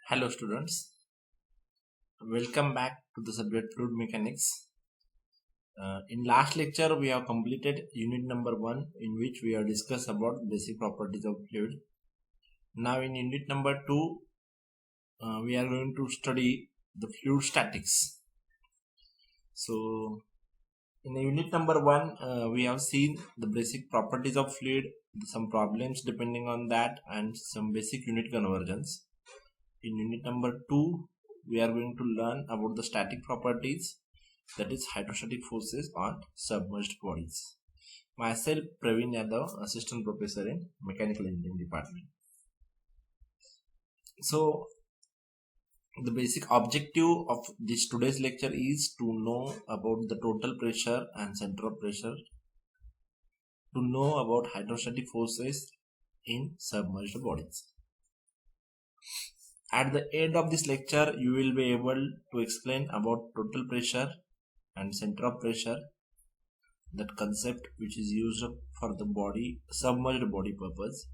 Hello students, welcome back to the subject fluid mechanics. In last lecture we have completed unit number 1 in which we have discussed about basic properties of fluid. Now in unit number 2 we are going to study the fluid statics. So in the unit number 1 we have seen the basic properties of fluid, some problems depending on that and some basic unit conversions. In unit number 2 we are going to learn about the static properties, that is hydrostatic forces on submerged bodies. Myself Praveen Yadav, assistant professor in mechanical engineering department. So the basic objective of this today's lecture is to know about the total pressure and center of pressure, to know about hydrostatic forces in submerged bodies. At the end of this lecture you will be able to explain about total pressure and center of pressure, that concept which is used for the body submerged body purpose,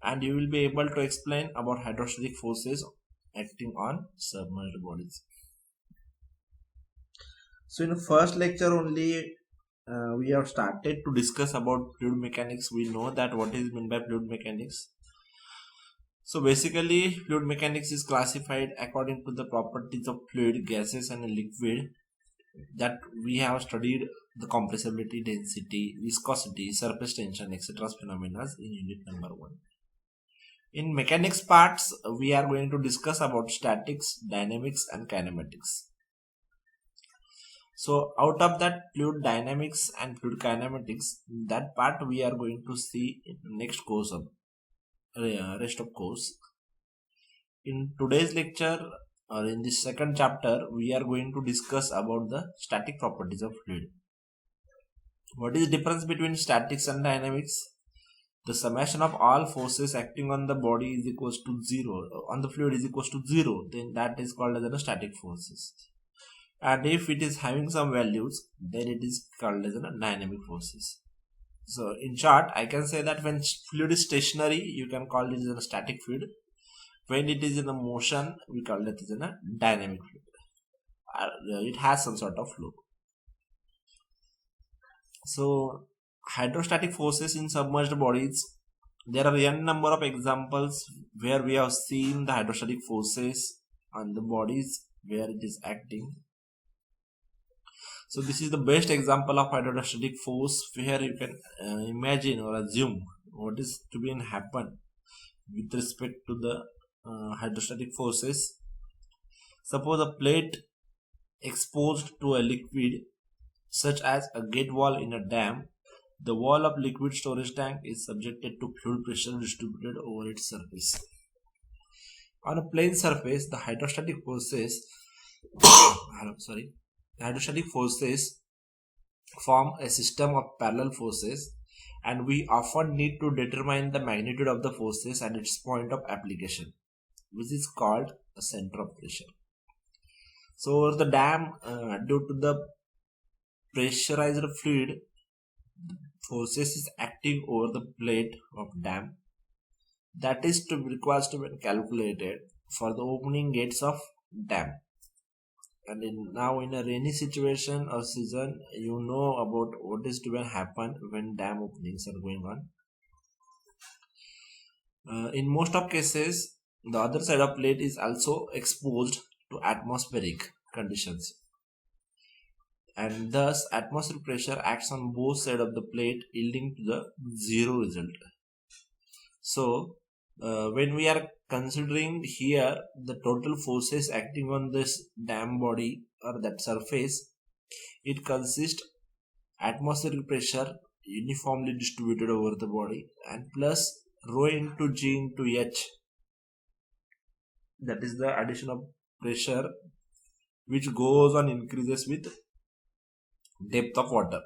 and you will be able to explain about hydrostatic forces acting on submerged bodies. So in the first lecture only we have started to discuss about fluid mechanics. We know that what is meant by fluid mechanics. So basically fluid mechanics is classified according to the properties of fluid, gases and liquid, that we have studied the compressibility, density, viscosity, surface tension, etc. phenomena in unit number 1. In mechanics parts, we are going to discuss about statics, dynamics and kinematics. So out of that fluid dynamics and fluid kinematics, that part we are going to see in the next course of rest of course. In today's lecture or in this second chapter, we are going to discuss about the static properties of fluid. What is the difference between statics and dynamics? The summation of all forces acting on the body is equals to 0, on the fluid is equals to 0, then that is called as the static forces. And if it is having some values, then it is called as the dynamic forces. So in short, I can say that when fluid is stationary, you can call it as a static fluid. When it is in a motion, we call it as a dynamic fluid. It has some sort of flow. So hydrostatic forces in submerged bodies, there are n number of examples where we have seen the hydrostatic forces on the bodies where it is acting. So this is the best example of hydrostatic force where you can imagine or assume what is to be happen with respect to the hydrostatic forces. Suppose a plate exposed to a liquid such as a gate wall in a dam. The wall of liquid storage tank is subjected to fluid pressure distributed over its surface. On a plane surface, the hydrostatic forces form a system of parallel forces, and we often need to determine the magnitude of the forces at its point of application, which is called a center of pressure. So the dam, due to the pressurized fluid, forces is acting over the plate of dam, that is requires to be calculated for the opening gates of dam. And now in a rainy situation or season, you know about what is to be happen when dam openings are going on. In most of cases, the other side of plate is also exposed to atmospheric conditions, and thus atmospheric pressure acts on both sides of the plate, yielding to the zero result. So when we are considering here the total forces acting on this dam body or that surface, it consists atmospheric pressure uniformly distributed over the body and plus rho into g into h, that is the addition of pressure which goes on increases with depth of water.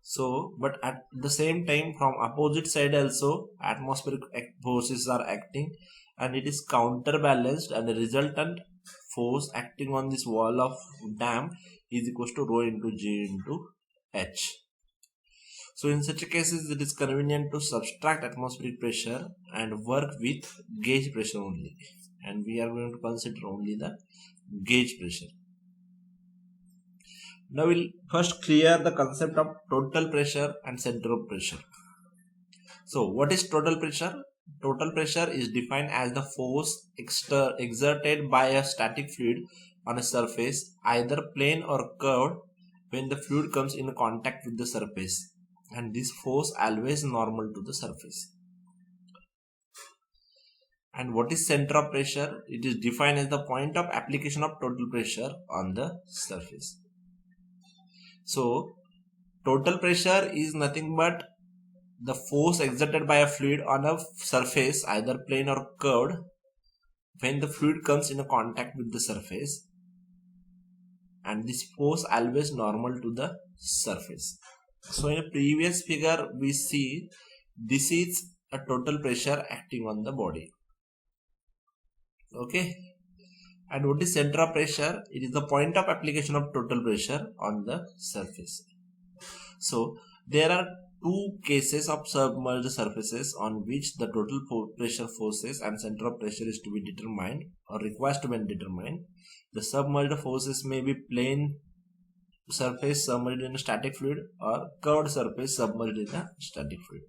So but at the same time from opposite side also atmospheric forces are acting, and it is counterbalanced, and the resultant force acting on this wall of dam is equals to rho into g into h. So in such cases, it is convenient to subtract atmospheric pressure and work with gauge pressure only. And we are going to consider only the gauge pressure. Now we'll first clear the concept of total pressure and center of pressure. So what is total pressure? Total pressure is defined as the force exerted by a static fluid on a surface, either plane or curved, when the fluid comes in contact with the surface, and this force always normal to the surface. And what is center of pressure? It is defined as the point of application of total pressure on the surface. So total pressure is nothing but the force exerted by a fluid on a surface, either plane or curved, when the fluid comes in contact with the surface, and this force always normal to the surface. So in a previous figure we see this is a total pressure acting on the body. Okay, and what is center of pressure? It is the point of application of total pressure on the surface. So there are two cases of submerged surfaces on which the total pressure forces and center of pressure is to be determined or requires to be determined. The submerged forces may be plane surface submerged in a static fluid or curved surface submerged in a static fluid.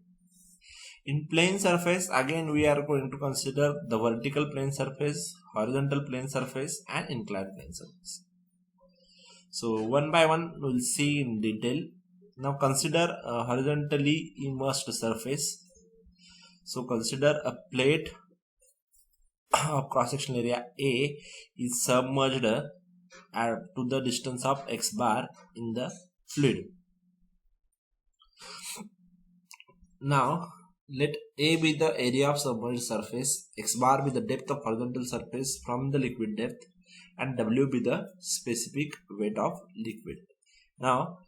In plane surface, again we are going to consider the vertical plane surface, horizontal plane surface and inclined plane surface. So one by one we will see in detail. Now consider a horizontally immersed surface. So consider a plate of cross-sectional area A is submerged to the distance of x bar in the fluid. Now let A be the area of submerged surface, x bar be the depth of horizontal surface from the liquid depth, and W be the specific weight of liquid. Now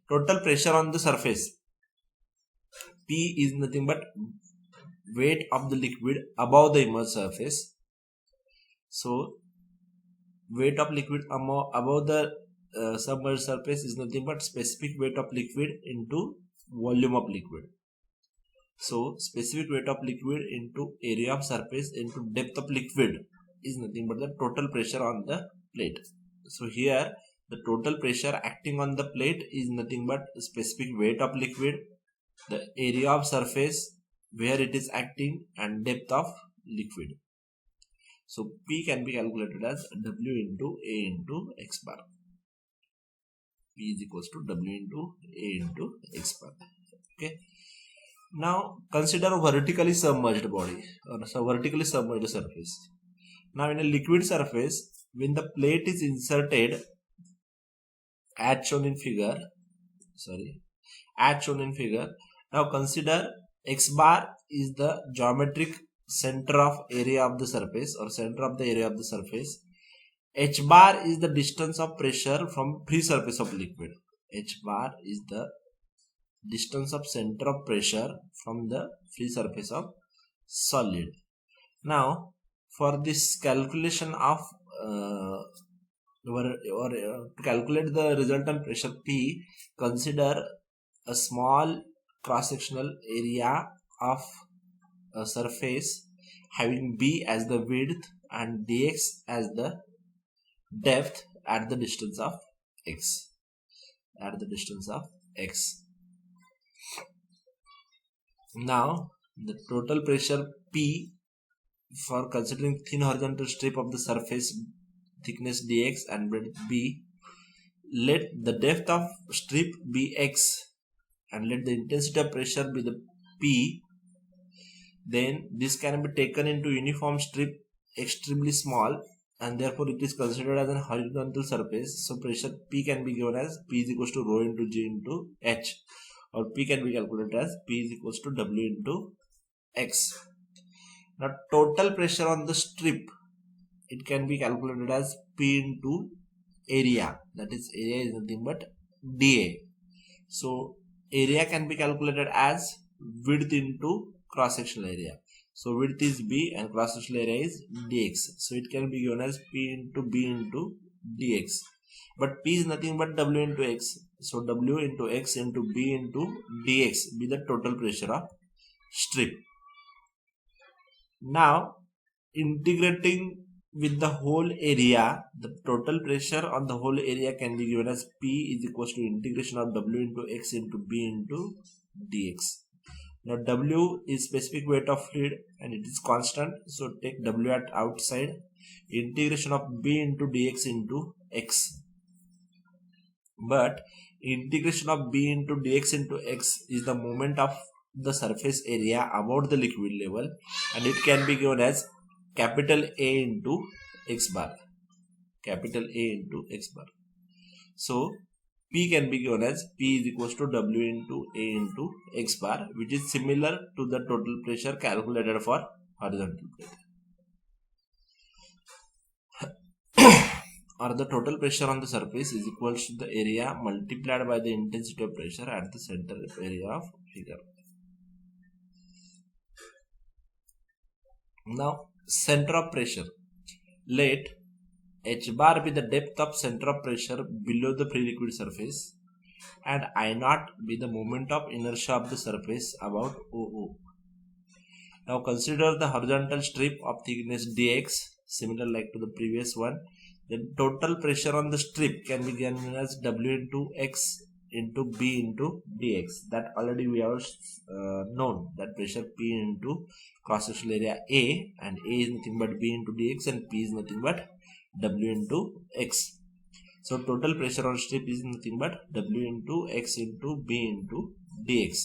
total pressure on the surface, P is nothing but weight of the liquid above the immersed surface. So weight of liquid above the submerged surface is nothing but specific weight of liquid into volume of liquid. So specific weight of liquid into area of surface into depth of liquid is nothing but the total pressure on the plate. So here the total pressure acting on the plate is nothing but specific weight of liquid, the area of surface where it is acting, and depth of liquid. So P can be calculated as W into A into x bar. P is equals to W into A into x bar. Okay. Now consider a vertically submerged body or a vertically submerged surface. Now in a liquid surface, when the plate is inserted as shown in figure, now consider x bar is the geometric center of area of the surface or center of the area of the surface. H bar is the distance of pressure from free surface of liquid. H bar is the distance of center of pressure from the free surface of solid. Now for this calculation of to calculate the resultant pressure P, consider a small cross-sectional area of a surface having B as the width and dx as the depth at the distance of x. Now the total pressure P for considering thin horizontal strip of the surface thickness dx and breadth b, let the depth of strip be x and let the intensity of pressure be the P, then this can be taken into uniform strip extremely small and therefore it is considered as a horizontal surface. So pressure P can be given as P is equals to rho into G into H, or P can be calculated as P is equals to W into X. Now total pressure on the strip, it can be calculated as P into area, that is area is nothing but dA. So area can be calculated as width into cross-sectional area. So width is B and cross-sectional area is dx. So it can be given as P into B into dx. But P is nothing but W into X. So W into X into B into dx be the total pressure of strip. Now integrating with the whole area, the total pressure on the whole area can be given as P is equals to integration of W into X into B into dx. Now W is specific weight of fluid and it is constant, so take W at outside. Integration of B into dx into X, but integration of B into dx into X is the moment of the surface area about the liquid level, and it can be given as capital A into X bar, capital A into X bar. So P can be given as P is equals to W into A into X bar, which is similar to the total pressure calculated for horizontal plate. Or the total pressure on the surface is equals to the area multiplied by the intensity of pressure at the center area of figure. Now center of pressure. Let H bar be the depth of center of pressure below the pre-liquid surface and I naught be the moment of inertia of the surface about OO. Now consider the horizontal strip of thickness dx, similar like to the previous one. Then total pressure on the strip can be given as W into X into B into dx. That already we have known, that pressure P into cross-sectional area A, and A is nothing but B into dx and P is nothing but W into X. So total pressure on strip is nothing but W into X into B into dx.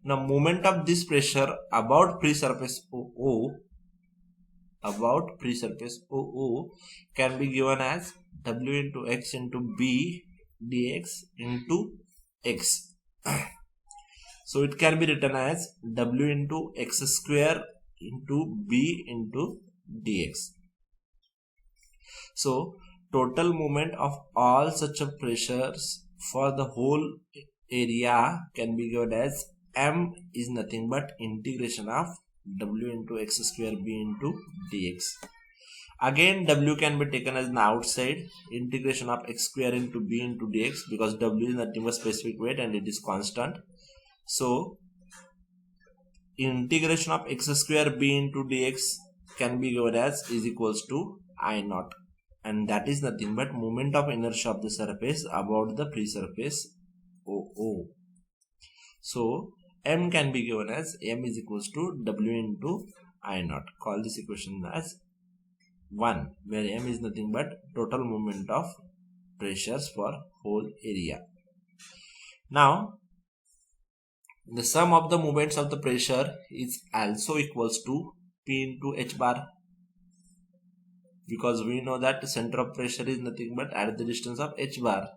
Now moment of this pressure about pre-surface OO, about pre-surface OO can be given as W into X into B dx into X. So it can be written as W into X square into B into dx. So total moment of all such pressures for the whole area can be given as M is nothing but integration of W into X square B into dx. Again W can be taken as an outside, integration of X square into B into dx, because W is nothing but specific weight and it is constant. So integration of X square B into dx can be given as is equals to I naught, and that is nothing but moment of inertia of the surface about the pre-surface OO. So M can be given as M is equals to W into I naught. Call this equation as 1, where M is nothing but total moment of pressures for whole area. Now the sum of the moments of the pressure is also equals to P into H bar, because we know that the center of pressure is nothing but at the distance of H bar.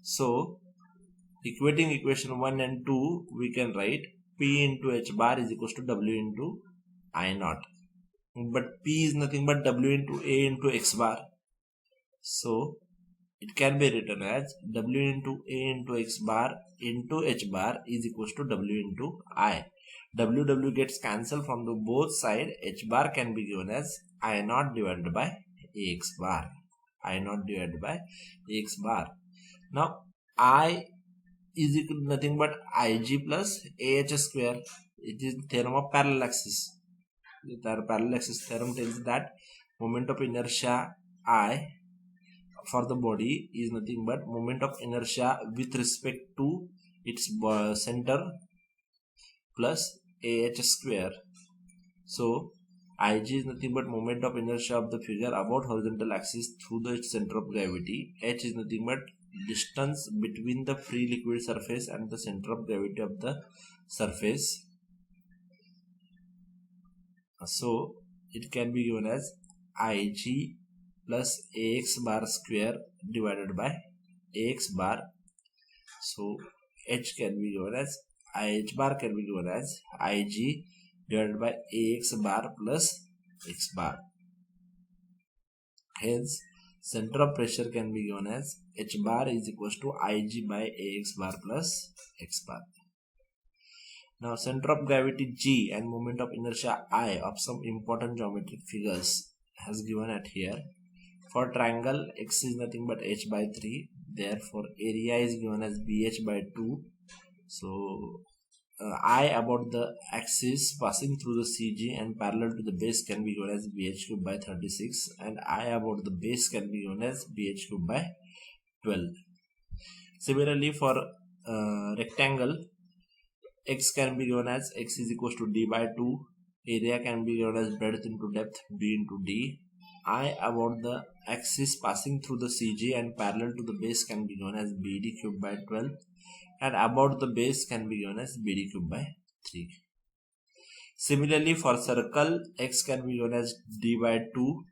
So equating equation 1 and 2, we can write P into H bar is equals to W into I naught, but P is nothing but W into A into X bar. So it can be written as W into A into X bar into H bar is equals to W into I. W gets cancelled from the both side. H bar can be given as I naught divided by AX bar. I naught divided by AX bar. Now I is equal to nothing but Ig plus AH square. It is theorem of parallel axis. The parallel axis theorem tells that moment of inertia I for the body is nothing but moment of inertia with respect to its center plus AH square. So Ig is nothing but moment of inertia of the figure about horizontal axis through the center of gravity. H is nothing but distance between the free liquid surface and the center of gravity of the surface. So it can be given as Ig plus AX bar square divided by AX bar. So H can be given as H bar can be given as Ig divided by AX bar plus X bar. Hence center of pressure can be given as H bar is equals to Ig by AX bar plus X bar. Now center of gravity G and moment of inertia I of some important geometric figures has given at here. For triangle X is nothing but H by 3, Therefore area is given as BH by 2. So I about the axis passing through the CG and parallel to the base can be given as BH cube by 36, and I about the base can be given as BH cube by 12. Similarly, for rectangle, x can be given as x is equals to d by 2. Area can be given as breadth into depth b into d. I about the axis passing through the CG and parallel to the base can be given as BD cube by 12, and about the base can be given as BD cube by 3. Similarly, for circle, x can be given as d by 2.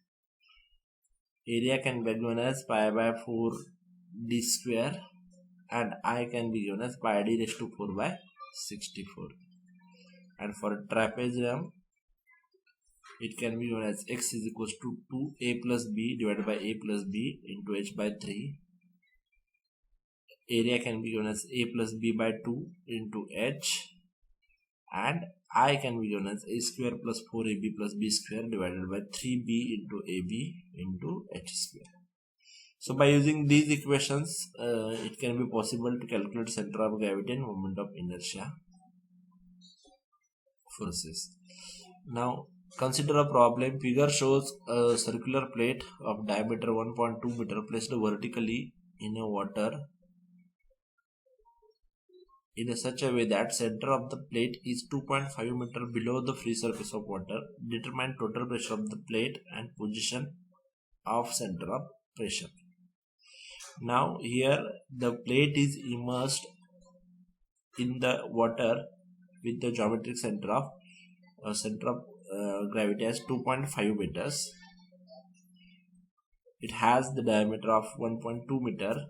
Area can be given as pi by 4 d square, and I can be given as pi d raised to 4 by 64. And for trapezium, it can be given as x is equals to 2a plus b divided by a plus b into h by 3. Area can be given as a plus b by 2 into h, and I can be given as a square plus 4ab plus b square divided by 3b into ab into h square. So by using these equations, it can be possible to calculate center of gravity and moment of inertia forces. Now consider a problem. Figure shows a circular plate of diameter 1.2 meter placed vertically in a water in such a way that center of the plate is 2.5 meter below the free surface of water. Determine total pressure of the plate and position of center of pressure. Now here the plate is immersed in the water with the geometric center of gravity as 2.5 meters. It has the diameter of 1.2 meter.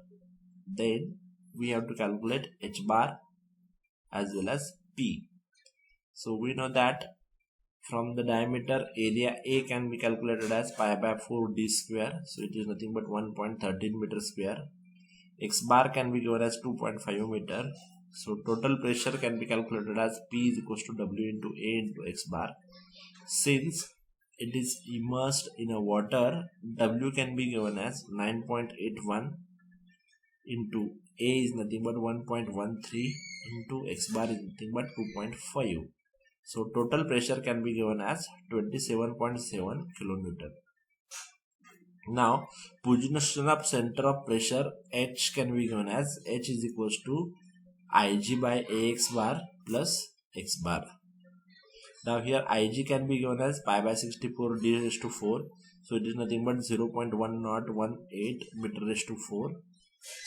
Then we have to calculate h bar as well as p. So we know that from the diameter, area A can be calculated as pi by 4 d square, so it is nothing but 1.13 meter square. X bar can be given as 2.5 meter, so total pressure can be calculated as P is equals to W into A into X bar. Since it is immersed in a water, W can be given as 9.81 into A is nothing but 1.13 into X bar is nothing but 2.5. So total pressure can be given as 27.7 kilonewton. Now position of center of pressure H can be given as H is equals to Ig by Ax bar plus X bar. Now here Ig can be given as pi by 64 d raised to 4. So it is nothing but 0.1018 meter raised to 4.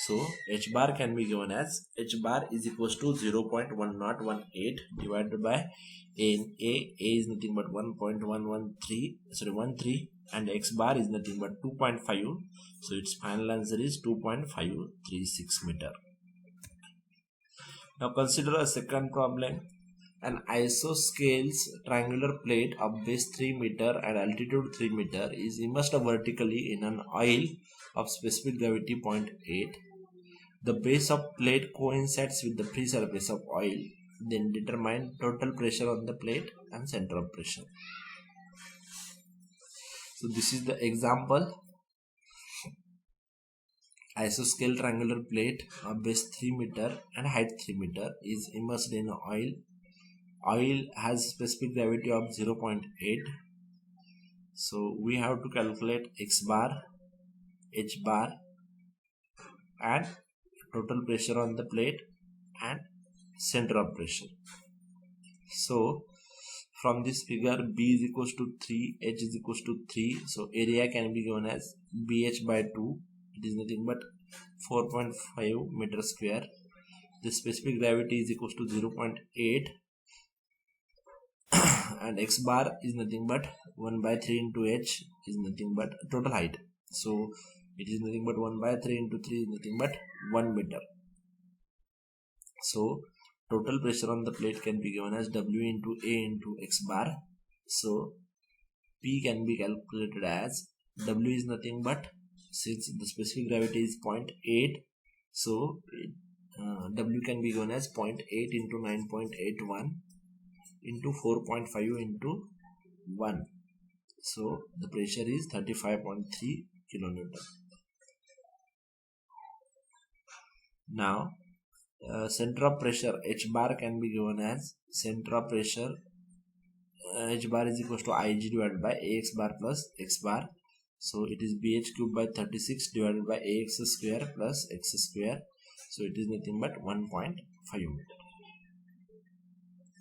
So H bar can be given as H bar is equals to 0.1018 divided by A is nothing but 1.113, and X bar is nothing but 2.5. So its final answer is 2.536 meter. Now consider a second problem. An isosceles triangular plate of base 3 meter and altitude 3 meter is immersed vertically in an oil of specific gravity 0.8. The base of plate coincides with the free surface of oil. Then determine total pressure on the plate and center of pressure. So this is the example. Isosceles triangular plate of base 3 meter and height 3 meter is immersed in oil. Oil has specific gravity of 0.8. So we have to calculate X bar, H bar, and total pressure on the plate and center of pressure. So from this figure, B is equals to 3, H is equals to 3. So area can be given as BH by 2. It is nothing but 4.5 meter square. The specific gravity is equals to 0.8. And X bar is nothing but 1 by 3 into H is nothing but total height. So it is nothing but 1 by 3 into 3 is nothing but 1 meter. So total pressure on the plate can be given as W into A into X bar. So P can be calculated as W is nothing but, since the specific gravity is 0.8, so W can be given as 0.8 into 9.81 into 4.5 into 1. So the pressure is 35.3 kilonewton. Now center of pressure H bar can be given as center of pressure H bar is equals to Ig divided by Ax bar plus X bar. So it is BH cube by 36 divided by Ax square plus X square. So it is nothing but 1.5 meter.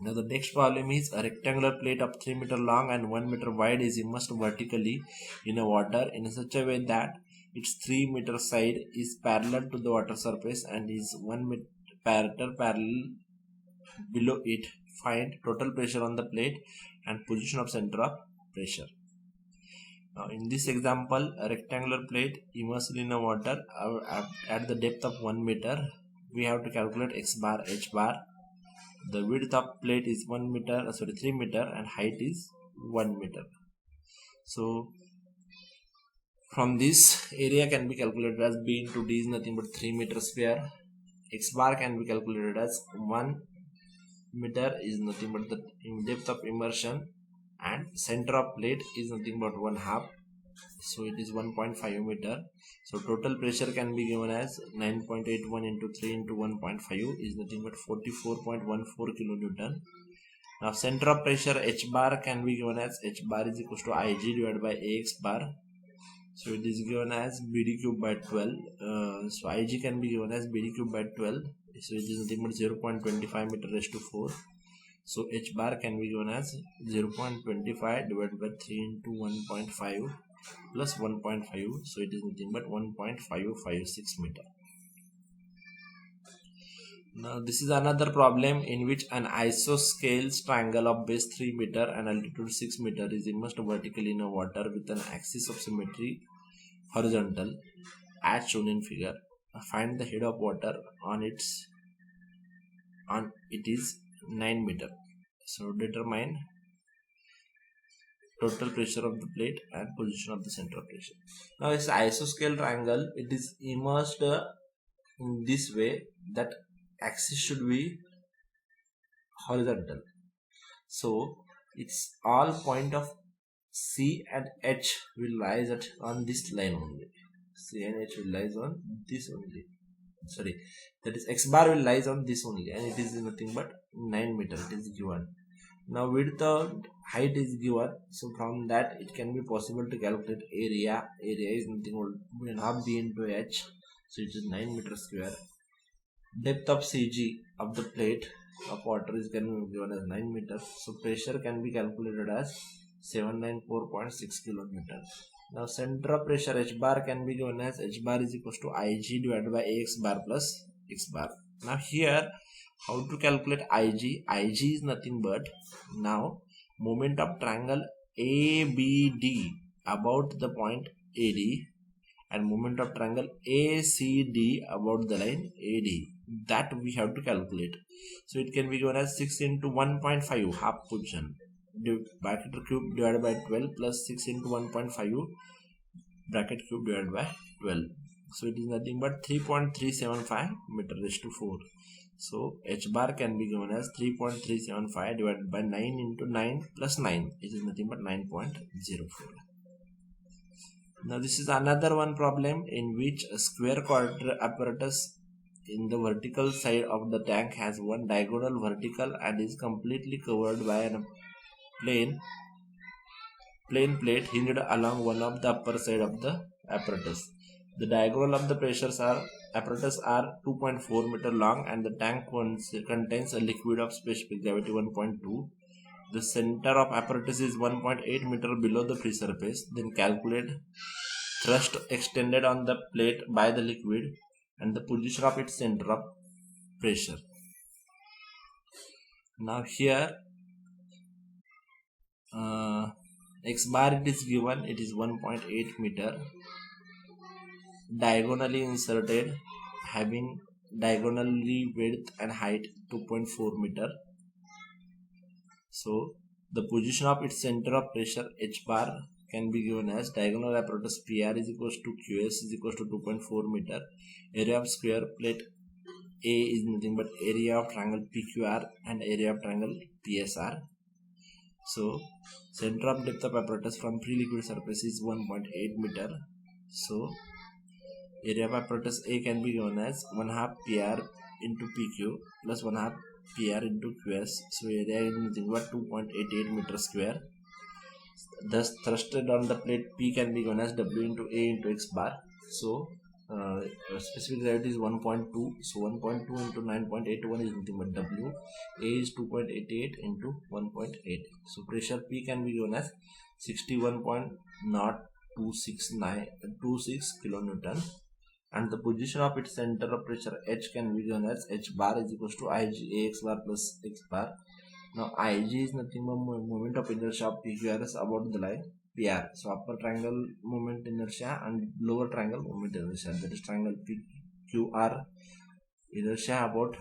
Now the next problem is a rectangular plate of 3 meter long and 1 meter wide is immersed vertically in a water in such a way that its 3 meter side is parallel to the water surface and is 1 meter parallel below it. Find total pressure on the plate and position of center of pressure. Now in this example, a rectangular plate immersed in a water at the depth of 1 meter, we have to calculate X bar, H bar. The width of plate is 3 meter and height is 1 meter. So from this, area can be calculated as B into D is nothing but 3 meter square. X bar can be calculated as 1 meter is nothing but the depth of immersion, and center of plate is nothing but 1/2, so it is 1.5 meter. So total pressure can be given as 9.81 into 3 into 1.5 is nothing but 44.14 kilonewton. Now center of pressure H bar can be given as H bar is equals to Ig divided by Ax bar. So it is given as BD cube by 12. So Ig can be given as BD cube by 12. So it is nothing but 0.25 meter raised to 4. So H bar can be given as 0.25 divided by 3 into 1.5 plus 1.5. So it is nothing but 1.556 meter. Now this is another problem in which an isosceles triangle of base 3 meter and altitude 6 meter is immersed vertically in a water with an axis of symmetry horizontal as shown in figure. Find the head of water on it is 9 meter. So determine total pressure of the plate and position of the center of pressure. Now this isosceles triangle, it is immersed in this way that axis should be horizontal. So its all point of C and H will lies on this line only. C and H will lies on this only. Sorry, that is X bar will lies on this only, and it is nothing but 9 meter. It is given. Now width of height is given. So from that it can be possible to calculate area. Area is nothing but 1/2 B into H. So it is 9 meter square. Depth of CG of the plate of water is given as 9 meters. So pressure can be calculated as 794.6 kilonewton. Now center of pressure H bar can be given as H bar is equals to Ig divided by Ax bar plus X bar. Now here how to calculate Ig? Ig is nothing but now moment of triangle ABD about the point AD and moment of triangle ACD about the line AD, that we have to calculate. So it can be given as 6 into 1.5 half position bracket cube divided by 12 plus 6 into 1.5 bracket cube divided by 12. So it is nothing but 3.375 meter raised to 4. So H bar can be given as 3.375 divided by 9 into 9 plus 9. It is nothing but 9.04. Now this is another one problem in which a square quarter apparatus in the vertical side of the tank has one diagonal vertical and is completely covered by a plain plate hinged along one of the upper side of the apparatus. The diagonal of the apparatus are 2.4 meter long and the tank contains a liquid of specific gravity 1.2. The center of apparatus is 1.8 meter below the free surface. Then calculate thrust extended on the plate by the liquid and the position of its center of pressure. Now here X bar it is given, it is 1.8 meter diagonally inserted, having diagonally width and height 2.4 meter. So the position of its center of pressure H bar can be given as diagonal apparatus PR is equals to QS is equals to 2.4 meter. Area of square plate A is nothing but area of triangle PQR and area of triangle PSR. So center of depth of apparatus from free liquid surface is 1.8 meter. So area of apparatus A can be given as 1/2 PR into PQ plus 1/2 PR into QS. So area is nothing but 2.88 meters square. Thus thrusted on the plate P can be given as W into A into X bar. So specific gravity is 1.2. So 1.2 into 9.81 is nothing but W. A is 2.88 into 1.8. So pressure P can be given as 61.026926 kilonewton. And the position of its center of pressure H can be given as H bar is equals to Ig Ax bar plus X bar. Now Ig is nothing but moment of inertia of PQRS about the line PR. So upper triangle moment inertia and lower triangle moment inertia. That is triangle PQR inertia about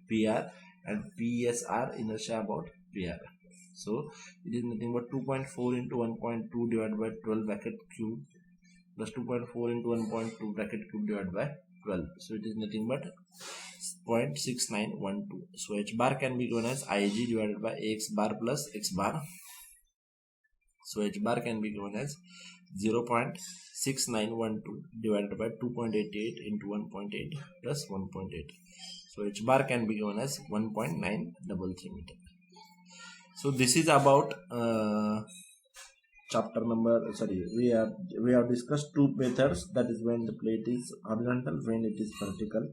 PR and PSR inertia about PR. So it is nothing but 2.4 into 1.2 divided by 12 bracket cube plus 2.4 into 1.2 bracket cube divided by 12. So it is nothing but 0.6912. So H bar can be given as Ig divided by X bar plus X bar. So H bar can be given as 0.6912 divided by 2.88 into 1.8 plus 1.8. So H bar can be given as 1.933 meter. So this is about chapter number, we have discussed two methods, that is when the plate is horizontal, when it is vertical.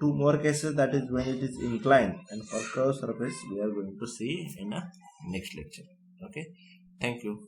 Two more cases, that is when it is inclined, and for curved surface we are going to see in a next lecture. Okay, thank you.